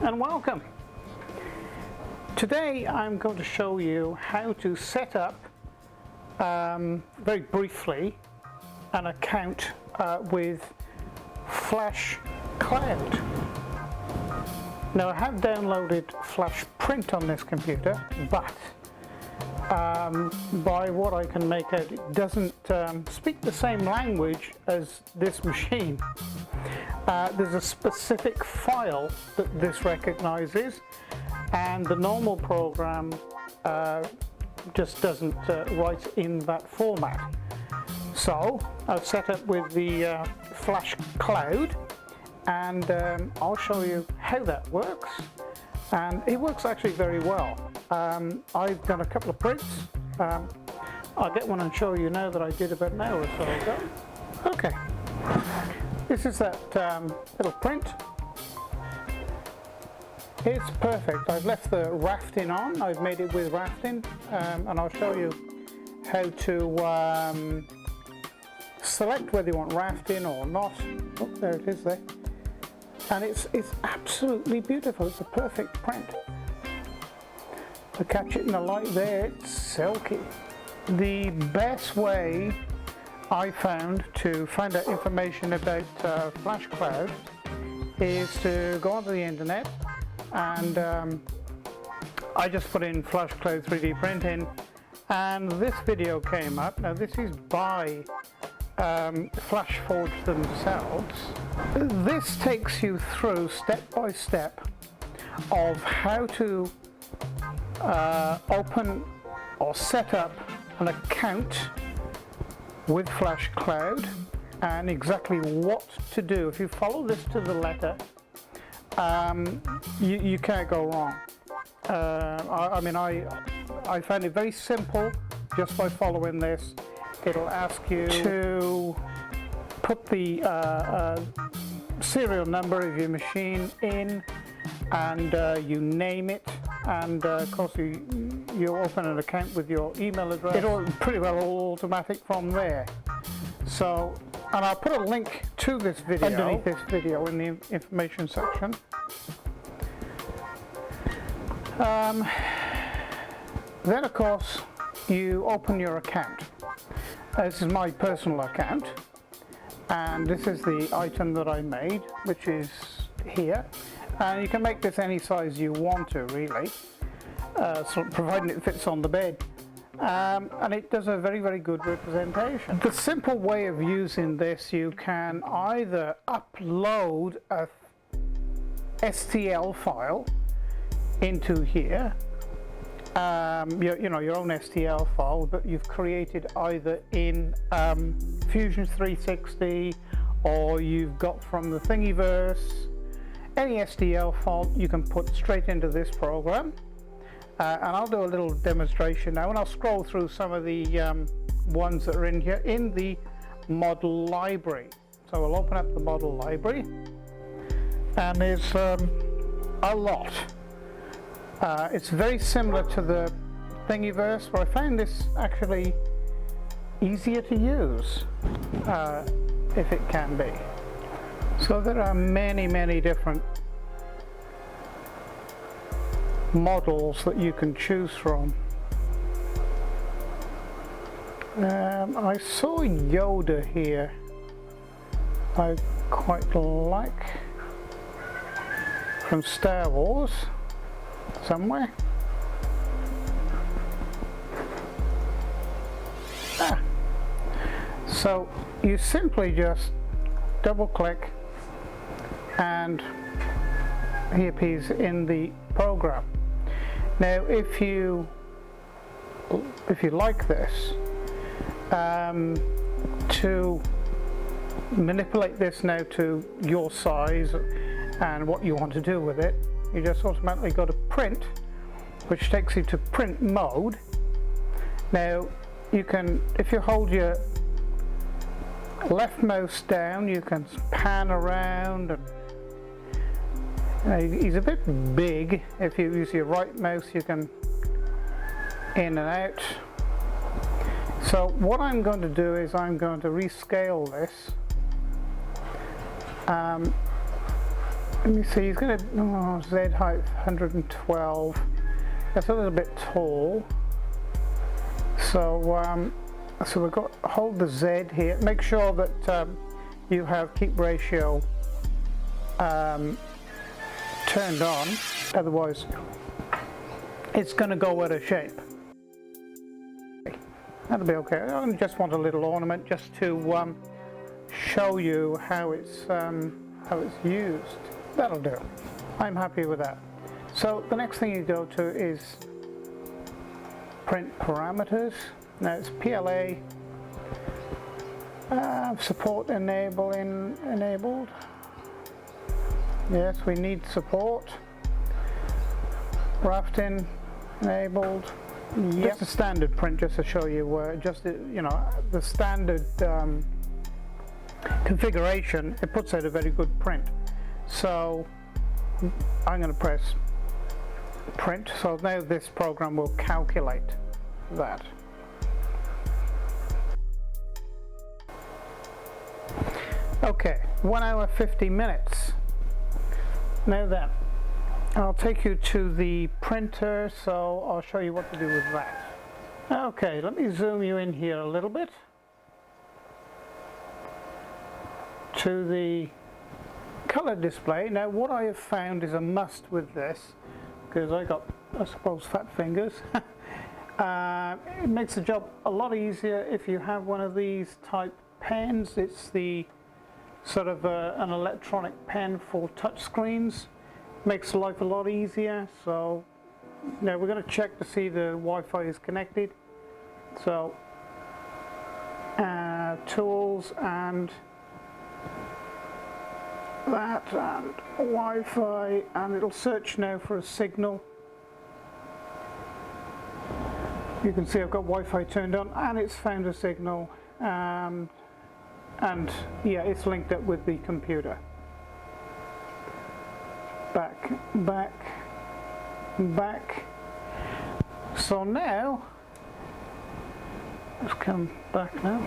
and welcome. Today I'm going to show you how to set up, very briefly, an account with Flashcloud. Now I have downloaded Flash Print on this computer, but by what I can make out, it doesn't speak the same language as this machine. There's a specific file that this recognizes, and the normal program just doesn't write in that format. So I've set up with the Flashcloud, and I'll show you how that works, and it works actually very well. I've done a couple of prints. I'll get one and show you now that I did about an hour or so ago. Okay, this is that little print. It's perfect. I've left the rafting on. I've made it with rafting, and I'll show you how to select whether you want rafting or not. Oh, there it is there. And it's absolutely beautiful. It's a perfect print. To catch it in the light there, it's silky. The best way I found to find out information about Flashcloud is to go onto the internet, and I just put in Flashcloud 3D printing, and this video came up. Now this is by Flashforge themselves. This takes you through step by step of how to open or set up an account with Flashcloud, and exactly what to do. If you follow this to the letter, you can't go wrong. I mean, I found it very simple just by following this. It'll ask you to put the serial number of your machine in, and you name it, and of course you open an account with your email address. It'll pretty well all automatic from there. So, and I'll put a link to this video underneath this video in the information section. Then of course you open your account. This is my personal account, and this is the item that I made, which is here. And you can make this any size you want to, really, so providing it fits on the bed. And it does a very, very good representation. The simple way of using this, you can either upload a STL file into here, your own STL file that you've created either in Fusion 360 or you've got from the Thingiverse. Any STL file you can put straight into this program, and I'll do a little demonstration now, and I'll scroll through some of the ones that are in here in the model library. So we'll open up the model library, and there's a lot. It's very similar to the Thingiverse, but I found this actually easier to use, if it can be. So there are many different models that you can choose from. I saw Yoda here. I quite like, from Star Wars somewhere. So you simply just double click, and he appears in the program. Now if you like this, to manipulate this now to your size and what you want to do with it, you just automatically go to print, which takes you to print mode. Now you can, if you hold your left mouse down, you can pan around, and he's a bit big. If you use your right mouse, you can in and out. So what I'm going to do is I'm going to rescale this Let me see, he's going to, Z height 112, that's a little bit tall. So, so we've got, hold the Z here, make sure that you have keep ratio turned on, otherwise it's going to go out of shape. That'll be okay. I just want a little ornament just to show you how it's used. That'll do. I'm happy with that. So the next thing you go to is print parameters. Now it's PLA, support enabled. Yes, we need support. Rafting enabled. Yep. Just a standard print, just to show you, just you know, the standard configuration. It puts out a very good print. So I'm going to press print. So now this program will calculate that. Okay, 1 hour 50 minutes. Now then, I'll take you to the printer, so I'll show you what to do with that. Okay, let me zoom you in here a little bit to the color display. Now what I have found is a must with this, because I got, I suppose, fat fingers. It makes the job a lot easier if you have one of these type pens. It's the sort of an electronic pen for touch screens. Makes life a lot easier. So now we're going to check to see the Wi-Fi is connected. So tools and that and Wi-Fi, and it'll search now for a signal. You can see I've got Wi-Fi turned on and it's found a signal, and yeah, it's linked up with the computer. Back, back, back. So now, let's come back now.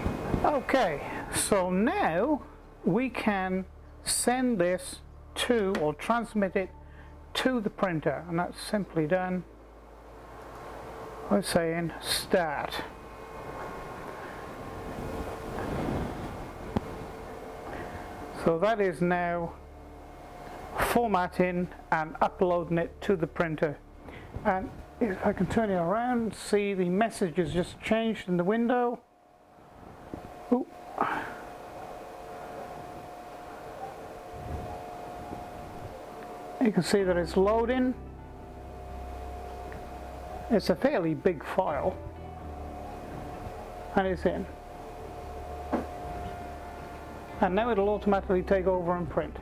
Okay, so now we can send this to, or transmit it to the printer, and that's simply done by saying start. So that is now formatting and uploading it to the printer. And if I can turn it around, see the message has just changed in the window. Ooh. You can see that it's loading. It's a fairly big file, and it's in. And now it'll automatically take over and print.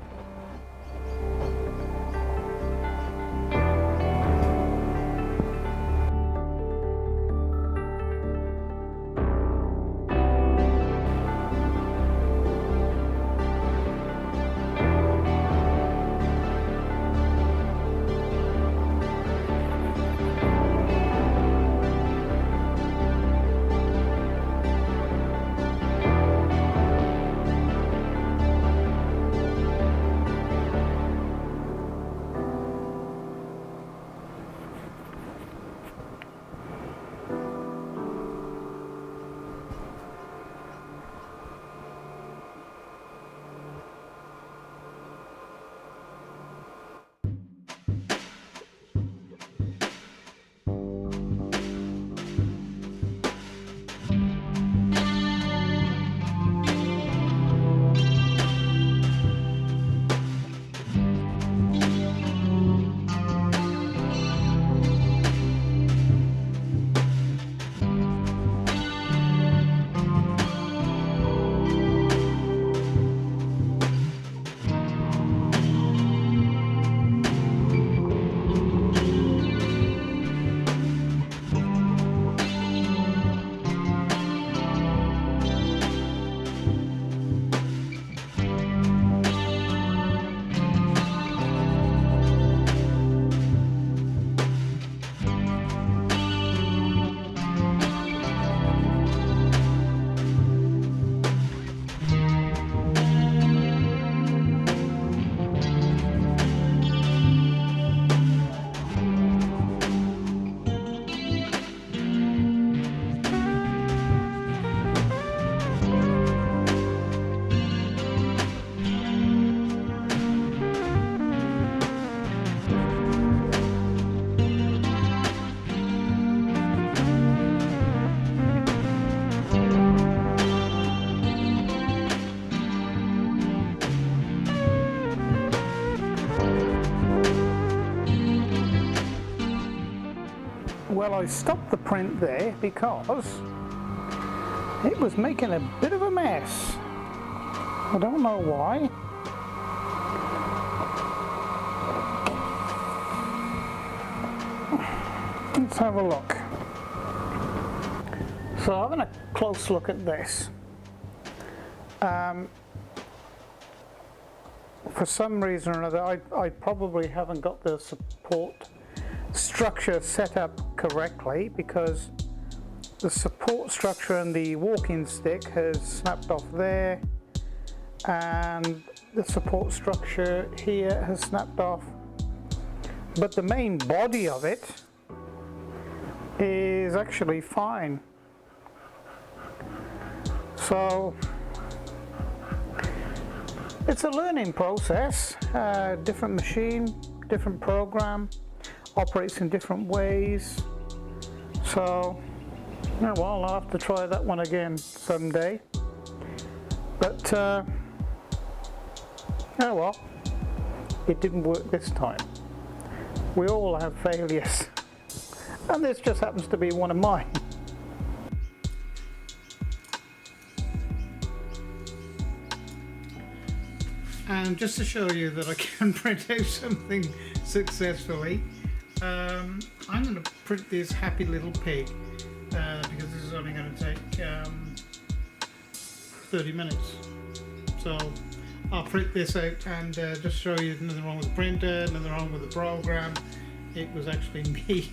I stopped the print there because it was making a bit of a mess. I don't know why. Let's have a look. So having a close look at this. For some reason or another, I probably haven't got the support structure set up correctly, because the support structure and the walking stick has snapped off there, and the support structure here has snapped off, but the main body of it is actually fine. So it's a learning process, different machine, different program, operates in different ways. So, yeah, well, I'll have to try that one again someday. But, oh well, it didn't work this time. We all have failures, and this just happens to be one of mine. And just to show you that I can print out something successfully, I'm going to print this happy little pig, because this is only going to take 30 minutes. So I'll print this out and just show you nothing wrong with the printer, nothing wrong with the program. It was actually me.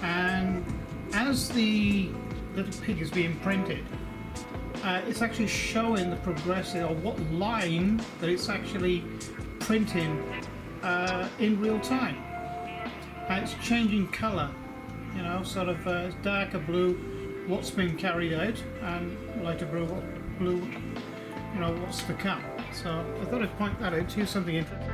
and as the little pig is being printed, it's actually showing the progressive, or what line that it's actually printing in real time. And it's changing colour, you know, sort of darker blue, what's been carried out, and lighter blue, you know, what's to come. So I thought I'd point that out to you, something interesting.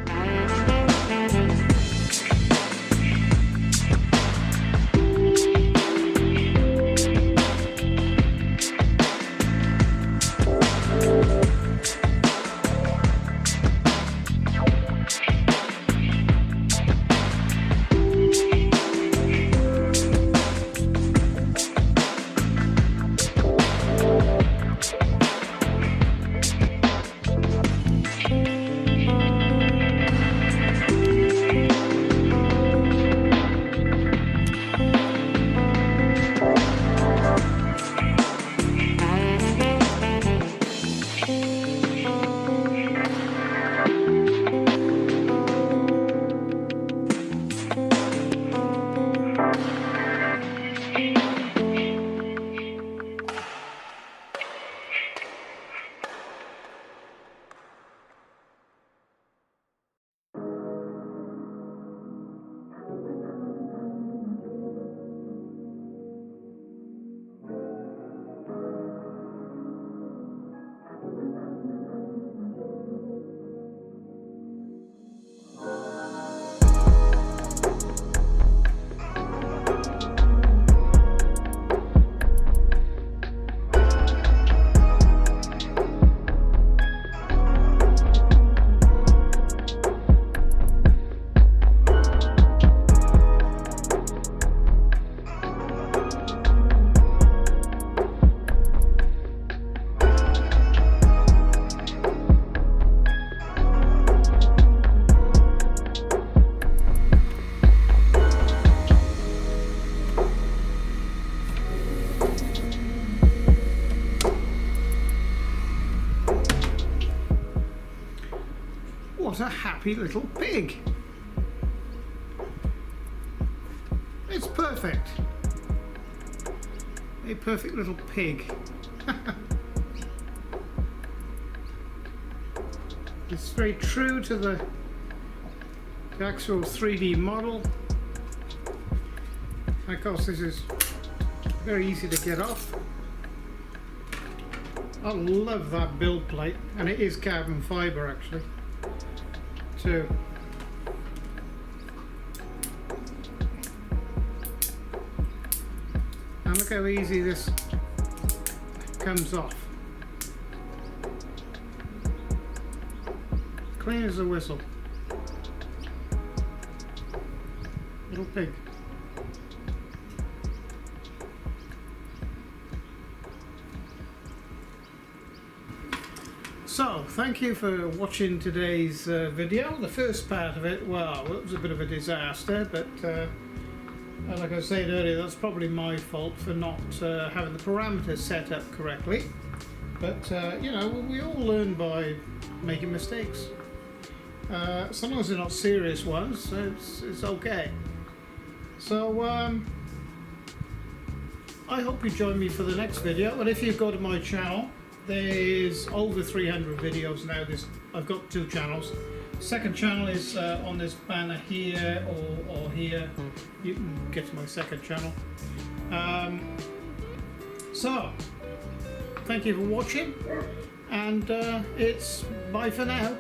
What a happy little pig. It's perfect. A perfect little pig. It's very true to the actual 3D model. And of course this is very easy to get off. I love that build plate, and it is carbon fibre actually too. And look how easy this comes off. Clean as a whistle. Little pig. So, thank you for watching today's video. The first part of it, well, it was a bit of a disaster, but like I said earlier, that's probably my fault for not having the parameters set up correctly. But, you know, we all learn by making mistakes. Sometimes they're not serious ones, so it's okay. So, I hope you join me for the next video, and if you go to my channel, there's over 300 videos now. I've got two channels. Second channel is on this banner here or here. You can get to my second channel. So, thank you for watching, and it's bye for now.